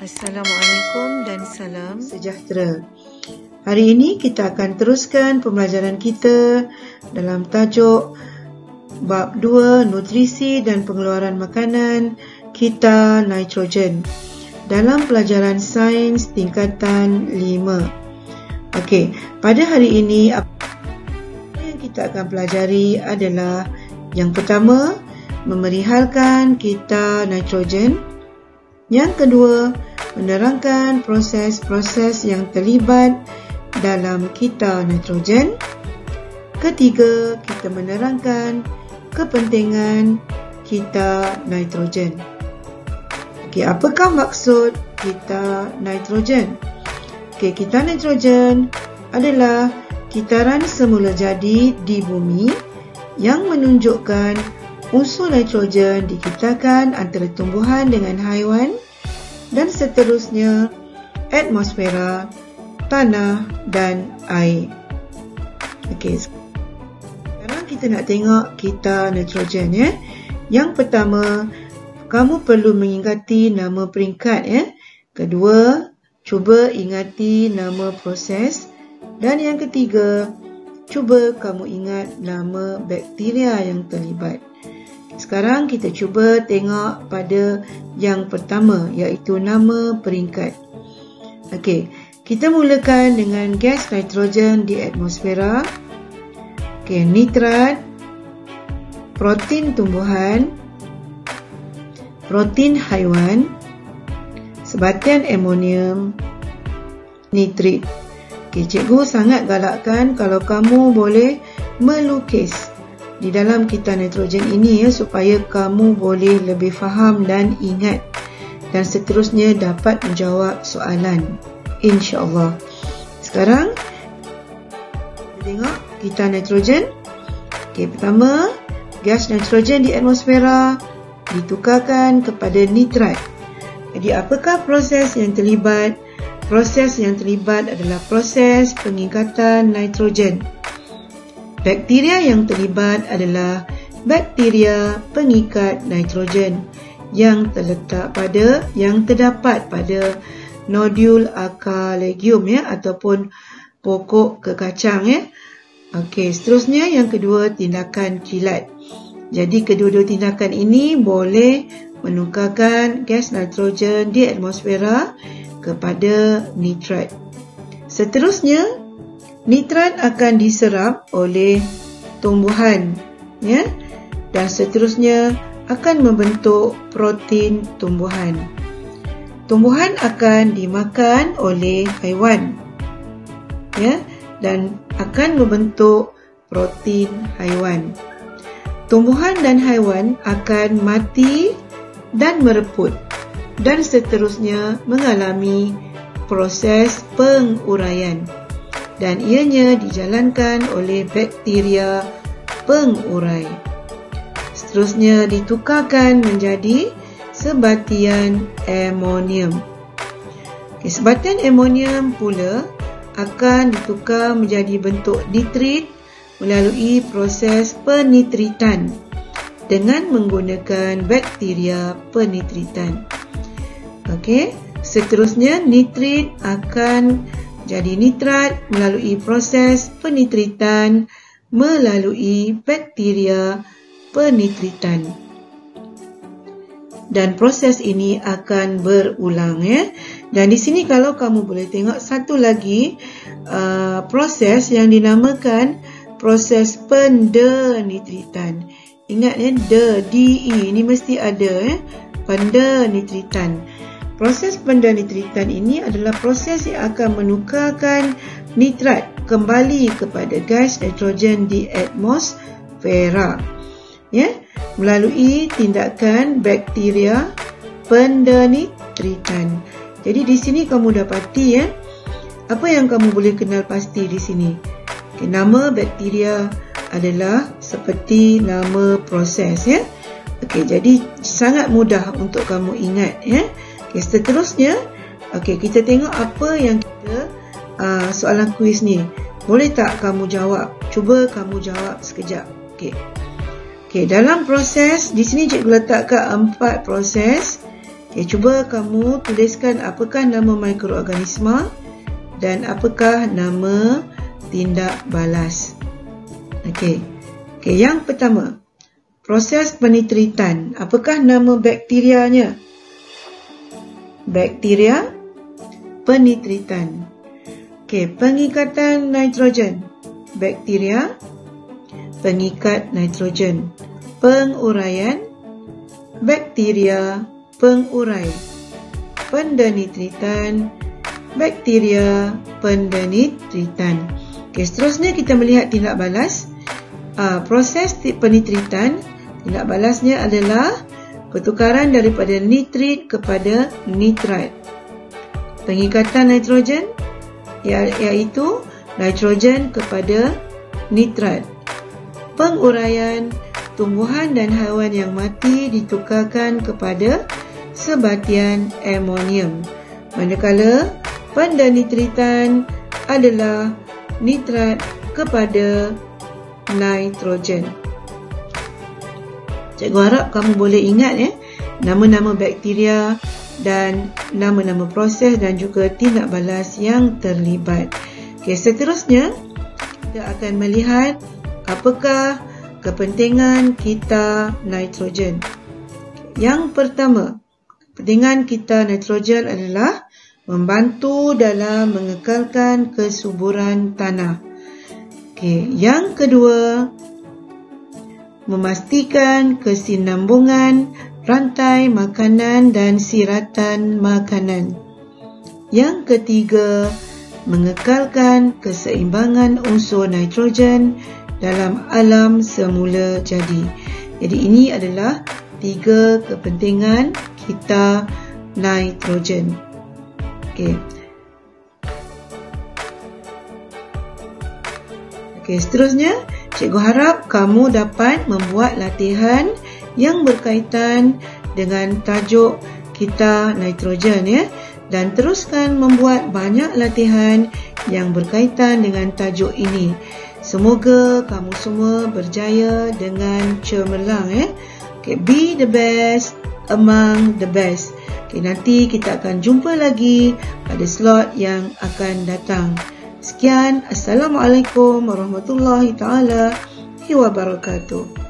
Assalamualaikum dan salam sejahtera. Hari ini kita akan teruskan pembelajaran kita dalam tajuk Bab 2 Nutrisi dan Pengeluaran Makanan Kita Nitrogen dalam pelajaran sains tingkatan 5. Okey, pada hari ini apa yang kita akan pelajari adalah yang pertama, memerihalkan kita nitrogen. Yang kedua, menerangkan proses-proses yang terlibat dalam kita nitrogen. Ketiga, kita menerangkan kepentingan kita nitrogen. Okey, apakah maksud kita nitrogen? Okey, kita nitrogen adalah kitaran semula jadi di bumi yang menunjukkan unsur nitrogen dikitakan antara tumbuhan dengan haiwan dan seterusnya atmosfera, tanah dan air. Okey, sekarang kita nak tengok kita nitrogen ya. Yang pertama, kamu perlu mengingati nama peringkat ya. Kedua, cuba ingati nama proses. Dan yang ketiga, cuba kamu ingat nama bakteria yang terlibat. Sekarang kita cuba tengok pada yang pertama, iaitu nama peringkat. Okey, kita mulakan dengan gas nitrogen di atmosfera. Okey, nitrat, protein tumbuhan, protein haiwan, sebatian amonium, nitrit. Okey, cikgu sangat galakkan kalau kamu boleh melukis di dalam kita nitrogen ini ya, supaya kamu boleh lebih faham dan ingat dan seterusnya dapat menjawab soalan, insya-Allah. Sekarang kita tengok kita nitrogen. Okey, pertama, gas nitrogen di atmosfera ditukarkan kepada nitrat. Jadi apakah proses yang terlibat? Proses yang terlibat adalah proses pengingkatan nitrogen. Bakteria yang terlibat adalah bakteria pengikat nitrogen yang terdapat pada nodul akar legium ya, ataupun pokok kekacang ya. Okey, seterusnya yang kedua, tindakan kilat. Jadi kedua-dua tindakan ini boleh menukarkan gas nitrogen di atmosfera kepada nitrat. Seterusnya, nitrat akan diserap oleh tumbuhan ya, dan seterusnya akan membentuk protein tumbuhan. Tumbuhan akan dimakan oleh haiwan ya, dan akan membentuk protein haiwan. Tumbuhan dan haiwan akan mati dan mereput dan seterusnya mengalami proses penguraian, dan ianya dijalankan oleh bakteria pengurai. Seterusnya ditukarkan menjadi sebatian amonium. Sebatian amonium pula akan ditukar menjadi bentuk nitrit melalui proses penitritan dengan menggunakan bakteria penitritan. Okey, seterusnya nitrit akan jadi nitrat melalui proses penitritan melalui bakteria penitritan. Dan proses ini akan berulang ya. Dan di sini kalau kamu boleh tengok satu lagi proses yang dinamakan proses pendenitritan. Ingat ya, DE ini mesti ada ya, pendenitritan. Proses pendenitritan ini adalah proses yang akan menukarkan nitrat kembali kepada gas nitrogen di atmosfera ya, melalui tindakan bakteria pendenitritan. Jadi di sini kamu dapati ya, apa yang kamu boleh kenal pasti di sini. Okay, nama bakteria adalah seperti nama proses ya. Okey, jadi sangat mudah untuk kamu ingat ya. Okay, seterusnya, kita tengok apa yang kita soalan kuis ni. Boleh tak kamu jawab? Cuba kamu jawab sekejap. Okey, dalam proses di sini cikgu letakkan 4 proses Okay, cuba kamu tuliskan apakah nama mikroorganisma dan apakah nama tindak balas. Okey. Okey, yang pertama, proses penitritan. Apakah nama bakterianya? Bakteria penitritan. Okey, pengikatan nitrogen. Bakteria pengikat nitrogen. Penguraian. Bakteria pengurai. Pendenitritan. Bakteria pendenitritan. Okey, seterusnya kita melihat tindak balas. Proses penitritan, tindak balasnya adalah pertukaran daripada nitrit kepada nitrat. Pengikatan nitrogen iaitu nitrogen kepada nitrat. Penguraian, tumbuhan dan haiwan yang mati ditukarkan kepada sebatian amonium. Manakala pendenitritan adalah nitrat kepada nitrogen. Cikgu harap kamu boleh ingat nama-nama bakteria dan nama-nama proses dan juga tindak balas yang terlibat. Okey, seterusnya kita akan melihat apakah kepentingan kita nitrogen. Yang pertama, kepentingan kita nitrogen adalah membantu dalam mengekalkan kesuburan tanah. Okey, yang kedua, memastikan kesinambungan rantai makanan dan siratan makanan. Yang ketiga, mengekalkan keseimbangan unsur nitrogen dalam alam semula jadi. Jadi ini adalah 3 kepentingan kita nitrogen. Okey. Okey, seterusnya cikgu harap kamu dapat membuat latihan yang berkaitan dengan tajuk kita nitrogen dan teruskan membuat banyak latihan yang berkaitan dengan tajuk ini. Semoga kamu semua berjaya dengan cemerlang Okay, be the best among the best. Okay, nanti kita akan jumpa lagi pada slot yang akan datang. Sekian, Assalamualaikum warahmatullahi taala wabarakatuh.